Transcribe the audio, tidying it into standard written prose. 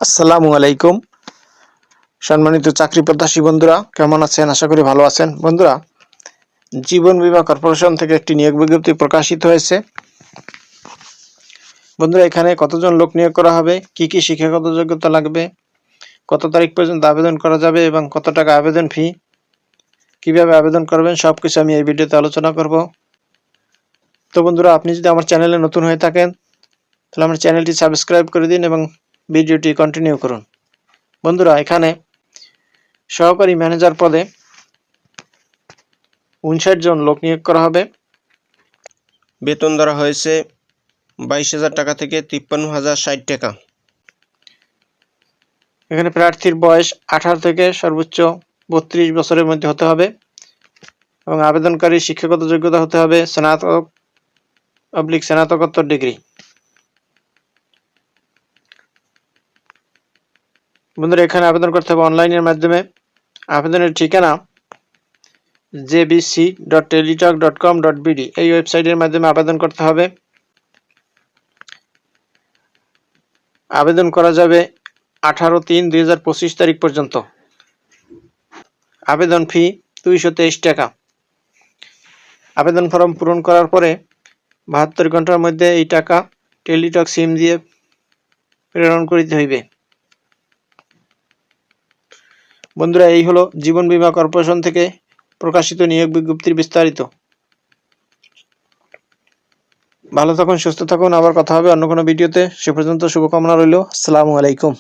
আসসালামু আলাইকুম। সম্মানিত চাকরি প্রত্যাশী বন্ধুরা, কেমন আছেন? আশা করি ভালো আছেন। বন্ধুরা, জীবন বীমা কর্পোরেশন থেকে একটি নিয়োগ বিজ্ঞপ্তি প্রকাশিত হয়েছে। বন্ধুরা, এখানে কতজন লোক নিয়োগ করা হবে, কি কি শিক্ষাগত যোগ্যতা লাগবে, কত তারিখ পর্যন্ত আবেদন করা যাবে এবং কত টাকা আবেদন ফি, কিভাবে আবেদন করবেন, সবকিছু আমি এই ভিডিওতে আলোচনা করব। তো বন্ধুরা, আপনি যদি আমার চ্যানেলে নতুন হয়ে থাকেন তাহলে আমার চ্যানেলটি সাবস্ক্রাইব করে দিন এবং ভিডিওটি কন্টিনিউ করুন। বন্ধুরা, এখানে সহকারী ম্যানেজার পদে 59 জন লোক নিয়োগ করা হবে। বেতন ধরা হয়েছে 22,000 টাকা থেকে 53,060 টাকা। এখানে প্রার্থীর বয়স 18 থেকে সর্বোচ্চ 32 বছরের মধ্যে হতে হবে এবং আবেদনকারী শিক্ষাগত যোগ্যতা হতে হবে স্নাতকোত্তর ডিগ্রি। বন্ধুরা, এখানে আবেদন করতে হবে অনলাইনের মাধ্যমে। আবেদনের ঠিকানা jbc.teletalk.com.bd এই ওয়েবসাইটের মাধ্যমে আবেদন করতে হবে। আবেদন করা যাবে 18/3/2025 তারিখ পর্যন্ত। আবেদন ফি 223 টাকা। আবেদন ফর্ম পূরণ করার পরে 72 ঘন্টার মধ্যে এই টাকা টেলিটক সিম দিয়ে প্রেরণ করিতে হইবে। বন্ধুরা, এই হলো জীবন বীমা কর্পোরেশন থেকে প্রকাশিত নিয়োগ বিজ্ঞপ্তির বিস্তারিত। ভালো থাকুন, সুস্থ থাকুন, আবার কথা হবে অন্য কোনো ভিডিওতে। সে পর্যন্ত শুভকামনা রইল। আসসালামু আলাইকুম।